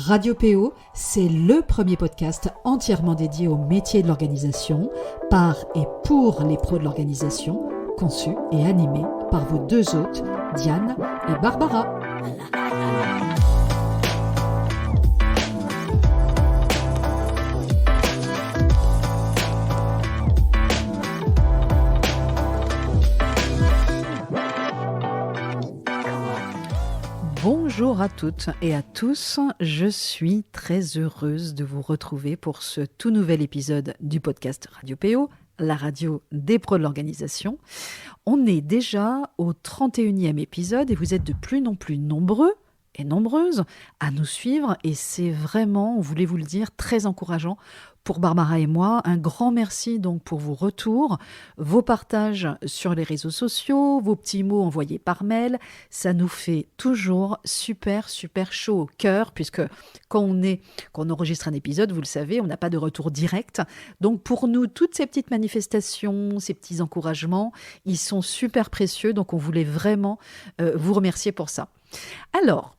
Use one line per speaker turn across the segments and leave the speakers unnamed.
Radio PO, c'est le premier podcast entièrement dédié au métier de l'organisation, par et pour les pros de l'organisation, conçu et animé par vos deux hôtes, Diane et Barbara. Bonjour à toutes et à tous, je suis très heureuse de vous retrouver pour ce tout nouvel épisode du podcast Radio PO, la radio des pros de l'organisation. On est déjà au 31e épisode et vous êtes de plus en plus nombreux et nombreuses à nous suivre et c'est vraiment, on voulait vous le dire, très encourageant pour Barbara et moi. Un grand merci donc pour vos retours, vos partages sur les réseaux sociaux, vos petits mots envoyés par mail. Ça nous fait toujours super chaud au cœur puisque quand on enregistre un épisode, vous le savez, on n'a pas de retour direct. Donc pour nous, toutes ces petites manifestations, ces petits encouragements, ils sont super précieux. Donc on voulait vraiment vous remercier pour ça. Alors,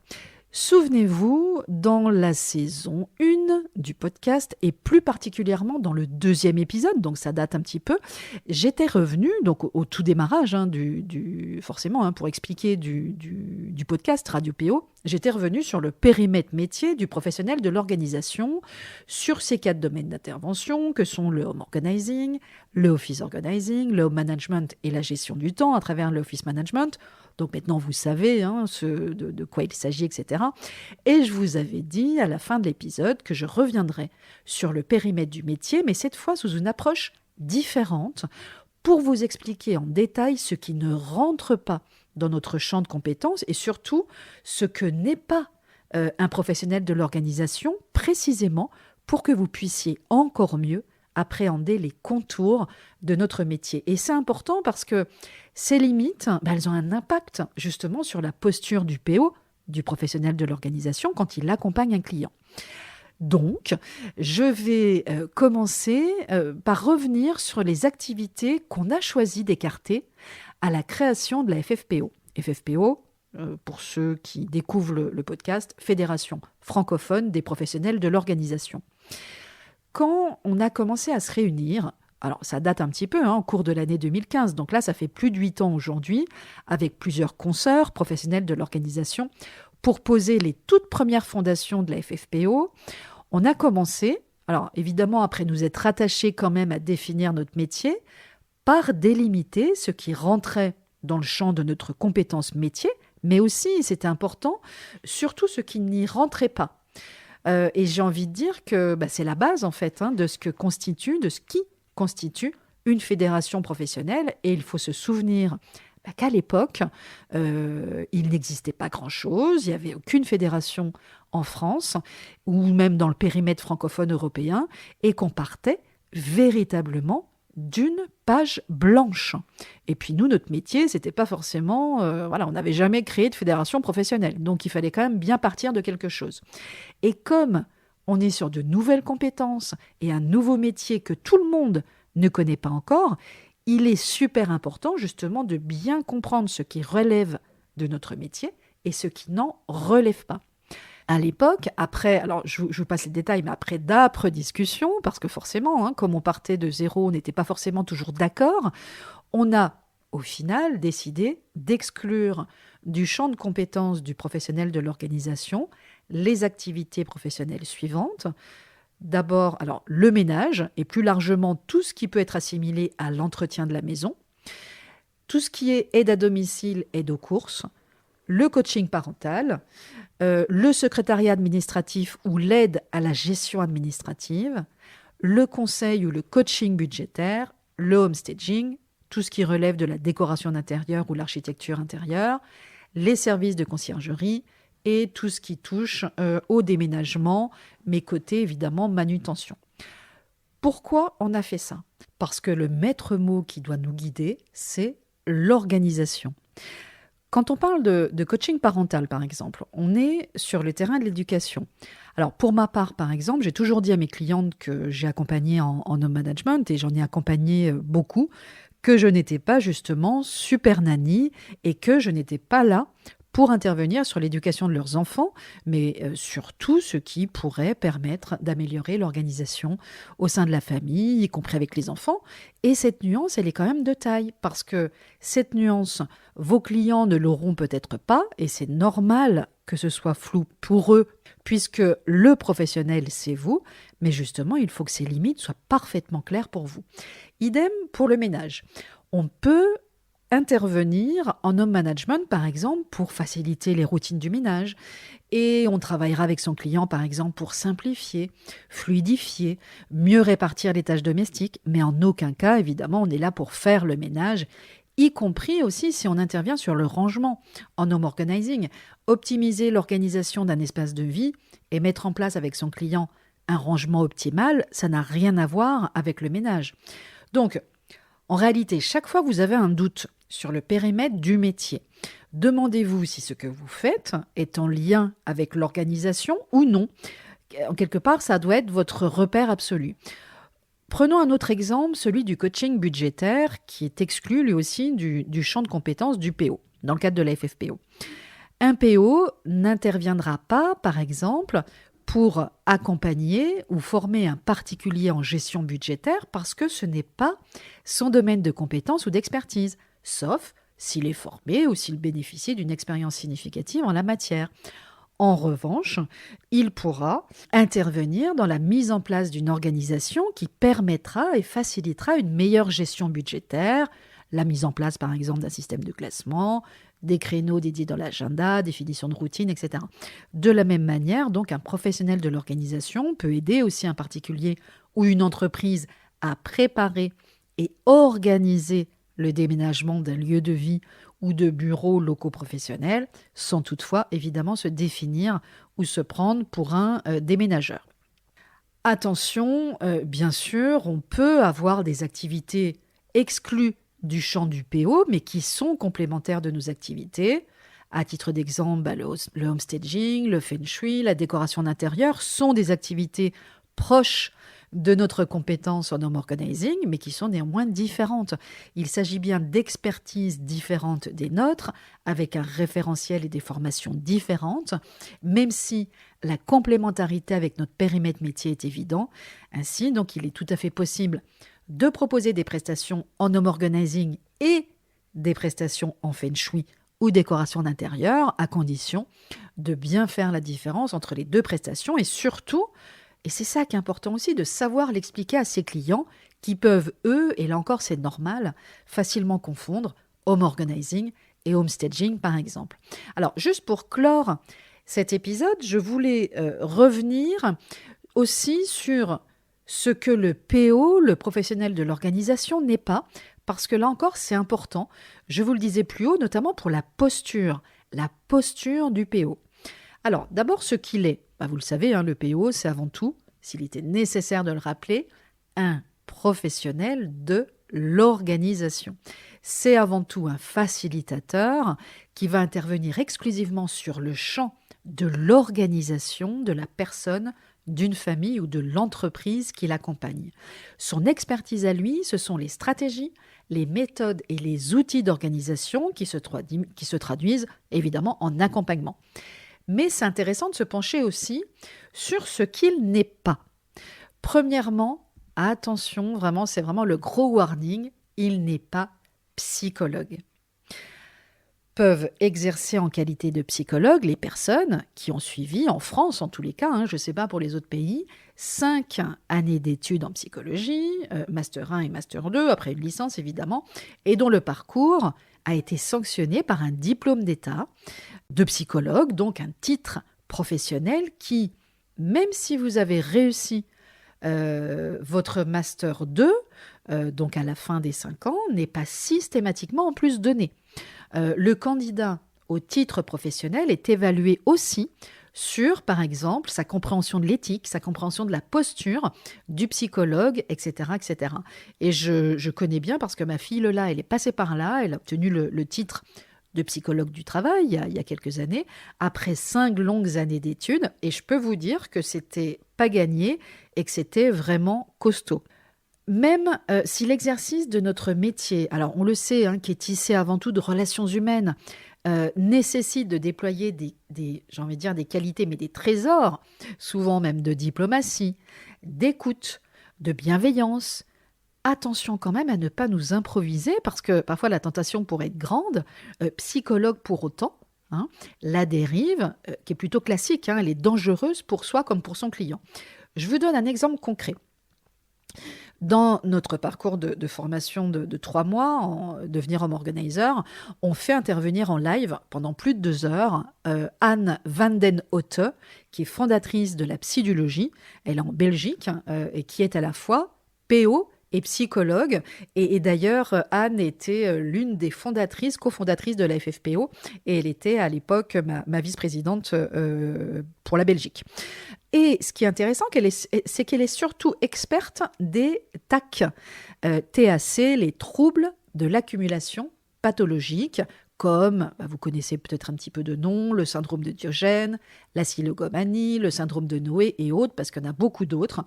souvenez-vous, dans la saison 1 du podcast, et plus particulièrement dans le 2e épisode, donc ça date un petit peu, j'étais revenue, donc au tout démarrage, forcément, pour expliquer du podcast Radio PO, j'étais revenue sur le périmètre métier du professionnel de l'organisation, sur ces 4 domaines d'intervention que sont le home organizing, le office organizing, le home management et la gestion du temps à travers le office management. Donc maintenant, vous savez de quoi il s'agit, etc. Et je vous avais dit à la fin de l'épisode que je reviendrai sur le périmètre du métier, mais cette fois sous une approche différente, pour vous expliquer en détail ce qui ne rentre pas dans notre champ de compétences et surtout ce que n'est pas un professionnel de l'organisation, précisément pour que vous puissiez encore mieux appréhender les contours de notre métier. Et c'est important parce que ces limites, elles ont un impact justement sur la posture du PO, du professionnel de l'organisation, quand il accompagne un client. Donc, je vais commencer par revenir sur les activités qu'on a choisi d'écarter à la création de la FFPO. FFPO, pour ceux qui découvrent le podcast, Fédération francophone des professionnels de l'organisation. Quand on a commencé à se réunir, alors ça date un petit peu, au cours de l'année 2015, donc là ça fait plus de 8 ans aujourd'hui, avec plusieurs consoeurs professionnels de l'organisation, pour poser les toutes premières fondations de la FFPO, on a commencé, alors évidemment après nous être attachés quand même à définir notre métier, par délimiter ce qui rentrait dans le champ de notre compétence métier, mais aussi, c'était important, surtout ce qui n'y rentrait pas. Et j'ai envie de dire que c'est la base en fait de ce qui constitue une fédération professionnelle. Et il faut se souvenir qu'à l'époque, il n'existait pas grand-chose, il n'y avait aucune fédération en France ou même dans le périmètre francophone européen et qu'on partait véritablement d'une page blanche. Et puis nous, notre métier, c'était pas forcément... on n'avait jamais créé de fédération professionnelle. Donc il fallait quand même bien partir de quelque chose. Et comme on est sur de nouvelles compétences et un nouveau métier que tout le monde ne connaît pas encore, il est super important justement de bien comprendre ce qui relève de notre métier et ce qui n'en relève pas. À l'époque, après, alors je vous passe les détails, mais après d'âpres discussions, parce que forcément, comme on partait de zéro, on n'était pas forcément toujours d'accord, on a au final décidé d'exclure du champ de compétences du professionnel de l'organisation les activités professionnelles suivantes. D'abord, alors le ménage et plus largement tout ce qui peut être assimilé à l'entretien de la maison, tout ce qui est aide à domicile, aide aux courses, le coaching parental, le secrétariat administratif ou l'aide à la gestion administrative, le conseil ou le coaching budgétaire, le homestaging, tout ce qui relève de la décoration d'intérieur ou l'architecture intérieure, les services de conciergerie et tout ce qui touche au déménagement, mais côté évidemment manutention. Pourquoi on a fait ça ? Parce que le maître mot qui doit nous guider, c'est l'organisation. Quand on parle de coaching parental, par exemple, on est sur le terrain de l'éducation. Alors, pour ma part, par exemple, j'ai toujours dit à mes clientes que j'ai accompagnées en home management, et j'en ai accompagné beaucoup, que je n'étais pas justement super nanny et que je n'étais pas là pour intervenir sur l'éducation de leurs enfants, mais surtout ce qui pourrait permettre d'améliorer l'organisation au sein de la famille, y compris avec les enfants. Et cette nuance, elle est quand même de taille, parce que cette nuance, vos clients ne l'auront peut-être pas, et c'est normal que ce soit flou pour eux, puisque le professionnel, c'est vous, mais justement, il faut que ces limites soient parfaitement claires pour vous. Idem pour le ménage. On peut intervenir en home management, par exemple, pour faciliter les routines du ménage. Et on travaillera avec son client, par exemple, pour simplifier, fluidifier, mieux répartir les tâches domestiques. Mais en aucun cas, évidemment, on est là pour faire le ménage, y compris aussi si on intervient sur le rangement en home organizing. Optimiser l'organisation d'un espace de vie et mettre en place avec son client un rangement optimal, ça n'a rien à voir avec le ménage. Donc, en réalité, chaque fois que vous avez un doute sur le périmètre du métier, demandez-vous si ce que vous faites est en lien avec l'organisation ou non. En quelque part, ça doit être votre repère absolu. Prenons un autre exemple, celui du coaching budgétaire, qui est exclu lui aussi du champ de compétences du PO, dans le cadre de la FFPO. Un PO n'interviendra pas, par exemple, pour accompagner ou former un particulier en gestion budgétaire parce que ce n'est pas son domaine de compétence ou d'expertise, sauf s'il est formé ou s'il bénéficie d'une expérience significative en la matière. En revanche, il pourra intervenir dans la mise en place d'une organisation qui permettra et facilitera une meilleure gestion budgétaire, la mise en place par exemple d'un système de classement, des créneaux dédiés dans l'agenda, définition de routine, etc. De la même manière, donc, un professionnel de l'organisation peut aider aussi un particulier ou une entreprise à préparer et organiser le déménagement d'un lieu de vie ou de bureaux locaux professionnels, sans toutefois évidemment se définir ou se prendre pour un déménageur. Attention, bien sûr, on peut avoir des activités exclues du champ du PO, mais qui sont complémentaires de nos activités. À titre d'exemple, le homestaging, le feng shui, la décoration d'intérieur sont des activités proches de notre compétence en home organizing, mais qui sont néanmoins différentes. Il s'agit bien d'expertises différentes des nôtres, avec un référentiel et des formations différentes, même si la complémentarité avec notre périmètre métier est évident. Ainsi, donc, il est tout à fait possible de proposer des prestations en home organizing et des prestations en feng shui ou décoration d'intérieur, à condition de bien faire la différence entre les deux prestations et surtout, et c'est ça qui est important aussi, de savoir l'expliquer à ses clients qui peuvent, eux, et là encore c'est normal, facilement confondre home organizing et homestaging par exemple. Alors, juste pour clore cet épisode, je voulais revenir aussi sur ce que le PO, le professionnel de l'organisation, n'est pas, parce que là encore c'est important, je vous le disais plus haut, notamment pour la posture du PO. Alors, d'abord ce qu'il est. Vous le savez, le PO, c'est avant tout, s'il était nécessaire de le rappeler, un professionnel de l'organisation. C'est avant tout un facilitateur qui va intervenir exclusivement sur le champ de l'organisation de la personne, d'une famille ou de l'entreprise qui l'accompagne. Son expertise à lui, ce sont les stratégies, les méthodes et les outils d'organisation qui se traduisent évidemment en accompagnement. Mais c'est intéressant de se pencher aussi sur ce qu'il n'est pas. Premièrement, attention, vraiment, c'est vraiment le gros warning, il n'est pas psychologue. Peuvent exercer en qualité de psychologue les personnes qui ont suivi, en France en tous les cas, je ne sais pas pour les autres pays, 5 années d'études en psychologie, Master 1 et Master 2, après une licence évidemment, et dont le parcours a été sanctionné par un diplôme d'État de psychologue, donc un titre professionnel qui, même si vous avez réussi votre Master 2, donc à la fin des 5 ans, n'est pas systématiquement en plus donné. Le candidat au titre professionnel est évalué aussi sur, par exemple, sa compréhension de l'éthique, sa compréhension de la posture du psychologue, etc. etc. Et je connais bien parce que ma fille Lola, elle est passée par là, elle a obtenu le titre de psychologue du travail il y a quelques années, après 5 longues années d'études, et je peux vous dire que c'était pas gagné et que c'était vraiment costaud. Même si l'exercice de notre métier, alors on le sait, qui est tissé avant tout de relations humaines, nécessite de déployer j'ai envie de dire des qualités, mais des trésors, souvent même de diplomatie, d'écoute, de bienveillance. Attention quand même à ne pas nous improviser, parce que parfois la tentation pourrait être grande. Psychologue pour autant, hein, la dérive, qui est plutôt classique, hein, elle est dangereuse pour soi comme pour son client. Je vous donne un exemple concret. Dans notre parcours de formation de 3 mois, devenir home organizer, on fait intervenir en live pendant plus de 2 heures Anne van den Hotte, qui est fondatrice de la psychologie. Elle est en Belgique et qui est à la fois PO et psychologue. Et d'ailleurs, Anne était l'une des cofondatrices de la FFPO, et elle était à l'époque ma vice-présidente pour la Belgique. Et ce qui est intéressant, c'est qu'elle est surtout experte des TAC, TAC, les troubles de l'accumulation pathologique, comme, vous connaissez peut-être un petit peu de nom, le syndrome de Diogène, la silogomanie, le syndrome de Noé et autres, parce qu'il y en a beaucoup d'autres.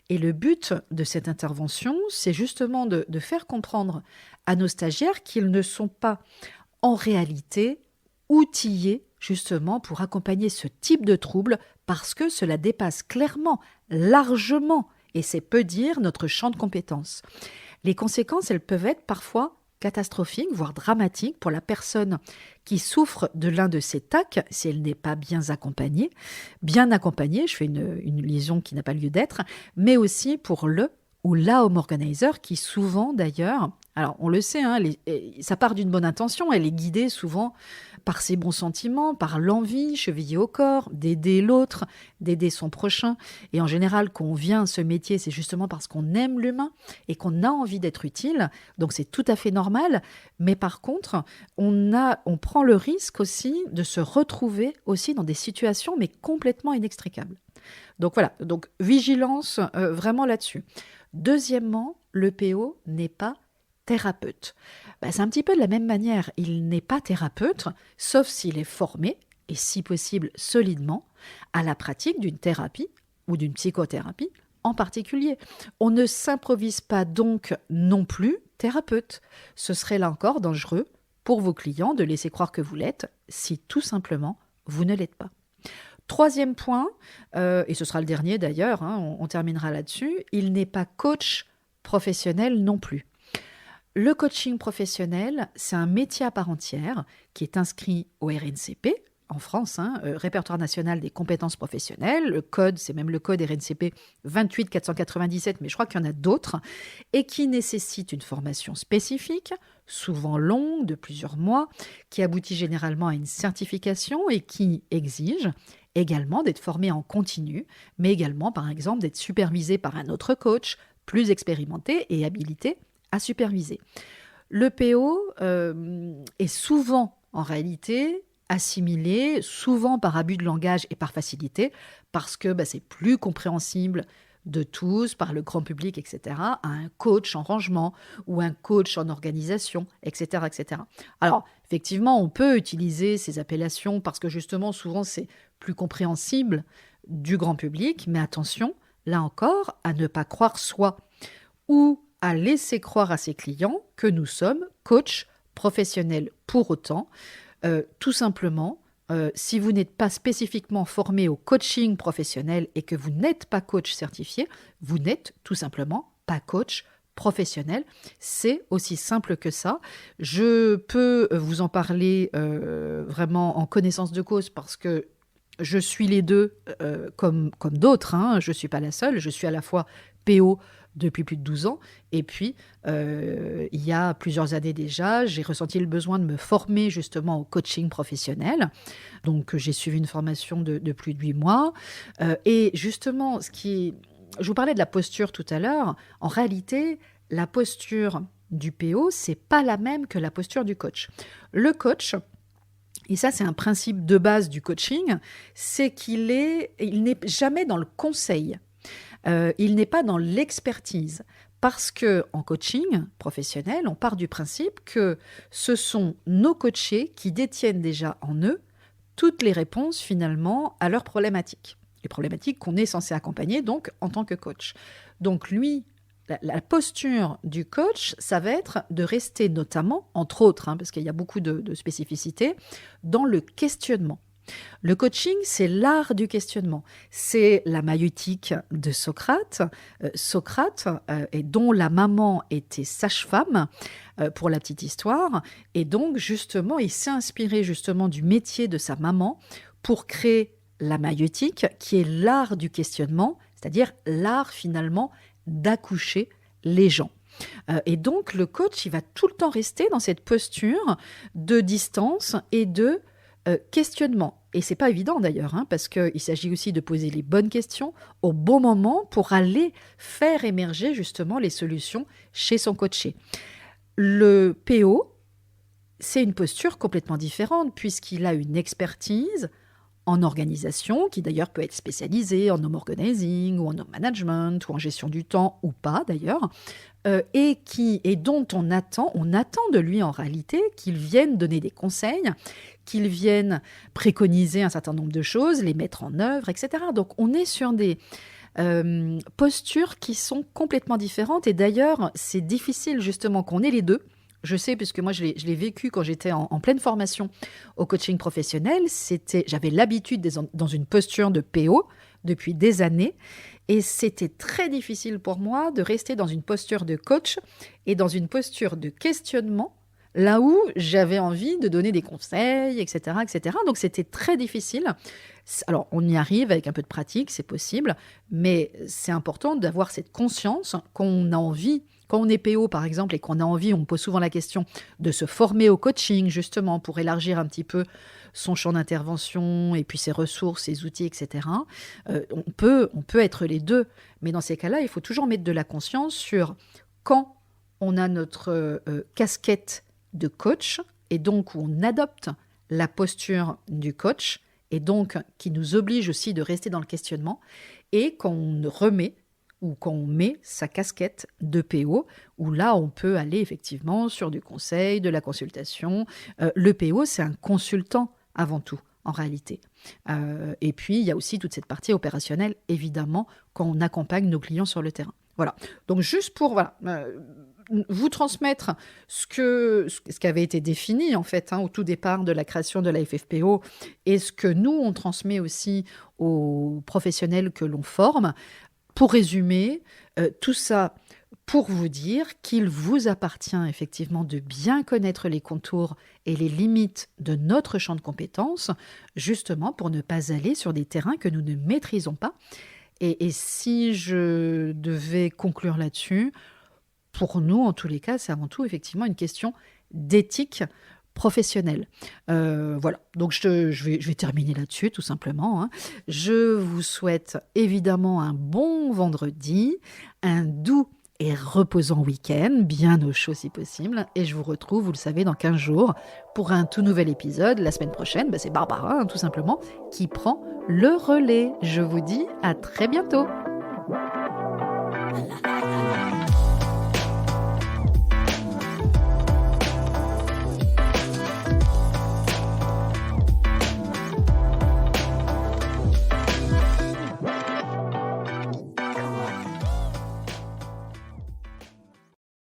Et le but de cette intervention, c'est justement de faire comprendre à nos stagiaires qu'ils ne sont pas en réalité outillés justement pour accompagner ce type de trouble, parce que cela dépasse clairement, largement, et c'est peu dire, notre champ de compétences. Les conséquences, elles peuvent être parfois catastrophiques, voire dramatiques pour la personne qui souffre de l'un de ces TAC, si elle n'est pas bien accompagnée, je fais une liaison qui n'a pas lieu d'être, mais aussi pour le ou la home organizer qui souvent d'ailleurs, alors on le sait, hein, ça part d'une bonne intention, elle est guidée souvent par ses bons sentiments, par l'envie chevillée au corps, d'aider l'autre, d'aider son prochain. Et en général, quand on vient à ce métier, c'est justement parce qu'on aime l'humain et qu'on a envie d'être utile. Donc c'est tout à fait normal. Mais par contre, on prend le risque aussi de se retrouver aussi dans des situations mais complètement inextricables. Donc voilà, donc vigilance vraiment là-dessus. Deuxièmement, le PO n'est pas thérapeute. C'est un petit peu de la même manière. Il n'est pas thérapeute, sauf s'il est formé, et si possible solidement, à la pratique d'une thérapie ou d'une psychothérapie en particulier. On ne s'improvise pas donc non plus thérapeute. Ce serait là encore dangereux pour vos clients de laisser croire que vous l'êtes si tout simplement vous ne l'êtes pas. Troisième point, et ce sera le dernier d'ailleurs, hein, on terminera là-dessus, il n'est pas coach professionnel non plus. Le coaching professionnel, c'est un métier à part entière qui est inscrit au RNCP, en France, Répertoire national des compétences professionnelles. Le code, c'est même le code RNCP 28497, mais je crois qu'il y en a d'autres, et qui nécessite une formation spécifique, souvent longue, de plusieurs mois, qui aboutit généralement à une certification et qui exige également d'être formé en continu, mais également, par exemple, d'être supervisé par un autre coach plus expérimenté et habilité à superviser. Le PO est souvent, en réalité, assimilé, souvent par abus de langage et par facilité, parce que c'est plus compréhensible de tous, par le grand public, etc., à un coach en rangement ou un coach en organisation, etc., etc. Alors, effectivement, on peut utiliser ces appellations parce que justement, souvent, c'est plus compréhensible du grand public, mais attention, là encore, à ne pas croire soi ou à laisser croire à ses clients que nous sommes coachs professionnels pour autant. Tout simplement, si vous n'êtes pas spécifiquement formé au coaching professionnel et que vous n'êtes pas coach certifié, vous n'êtes tout simplement pas coach professionnel. C'est aussi simple que ça. Je peux vous en parler vraiment en connaissance de cause parce que je suis les deux comme d'autres. Je ne suis pas la seule. Je suis à la fois PO depuis plus de 12 ans. Et puis, il y a plusieurs années déjà, j'ai ressenti le besoin de me former justement au coaching professionnel. Donc, j'ai suivi une formation de plus de 8 mois. Et justement, je vous parlais de la posture tout à l'heure. En réalité, la posture du PO, c'est pas la même que la posture du coach. Le coach, et ça, c'est un principe de base du coaching, c'est qu'il n'est jamais dans le conseil. Il n'est pas dans l'expertise, parce que en coaching professionnel, on part du principe que ce sont nos coachés qui détiennent déjà en eux toutes les réponses finalement à leurs problématiques. Les problématiques qu'on est censé accompagner donc en tant que coach. Donc lui la posture du coach, ça va être de rester notamment, entre autres, parce qu'il y a beaucoup de spécificités, dans le questionnement. Le coaching, c'est l'art du questionnement. C'est la maïeutique de Socrate. Socrate, et dont la maman était sage-femme, pour la petite histoire. Et donc, justement, il s'est inspiré justement du métier de sa maman pour créer la maïeutique, qui est l'art du questionnement, c'est-à-dire l'art finalement d'accoucher les gens. Et donc, le coach, il va tout le temps rester dans cette posture de distance et de questionnement. Et c'est pas évident d'ailleurs, parce qu'il s'agit aussi de poser les bonnes questions au bon moment pour aller faire émerger justement les solutions chez son coaché. Le PO, c'est une posture complètement différente puisqu'il a une expertise en organisation, qui d'ailleurs peut être spécialisée en home organizing ou en home management ou en gestion du temps ou pas d'ailleurs, et dont on attend de lui en réalité qu'il vienne donner des conseils, qu'il vienne préconiser un certain nombre de choses, les mettre en œuvre, etc. Donc on est sur des postures qui sont complètement différentes, et d'ailleurs c'est difficile justement qu'on ait les deux. Je sais, puisque moi je l'ai vécu quand j'étais en pleine formation au coaching professionnel. J'avais l'habitude d'être dans une posture de PO depuis des années, et c'était très difficile pour moi de rester dans une posture de coach et dans une posture de questionnement, là où j'avais envie de donner des conseils, etc., etc. Donc c'était très difficile. Alors on y arrive avec un peu de pratique, c'est possible, mais c'est important d'avoir cette conscience qu'on a envie. Quand on est PO, par exemple, et qu'on a envie, on me pose souvent la question de se former au coaching, justement, pour élargir un petit peu son champ d'intervention et puis ses ressources, ses outils, etc. On peut être les deux. Mais dans ces cas-là, il faut toujours mettre de la conscience sur quand on a notre casquette de coach, et donc où on adopte la posture du coach, et donc qui nous oblige aussi de rester dans le questionnement, et quand on remet ou quand on met sa casquette de PO, où là, on peut aller effectivement sur du conseil, de la consultation. Le PO, c'est un consultant avant tout, en réalité. Et puis, il y a aussi toute cette partie opérationnelle, évidemment, quand on accompagne nos clients sur le terrain. Voilà. Donc, juste pour vous transmettre ce qui avait été défini, en fait, au tout départ de la création de la FFPO, et ce que nous, on transmet aussi aux professionnels que l'on forme. Pour résumer, tout ça pour vous dire qu'il vous appartient effectivement de bien connaître les contours et les limites de notre champ de compétences, justement pour ne pas aller sur des terrains que nous ne maîtrisons pas. Et si je devais conclure là-dessus, pour nous, en tous les cas, c'est avant tout effectivement une question d'éthique professionnelle. Voilà, donc je vais terminer là-dessus tout simplement. Je vous souhaite évidemment un bon vendredi, un doux et reposant week-end, bien au chaud si possible, et je vous retrouve, vous le savez, dans 15 jours pour un tout nouvel épisode. La semaine prochaine, c'est Barbara, tout simplement, qui prend le relais. Je vous dis à très bientôt.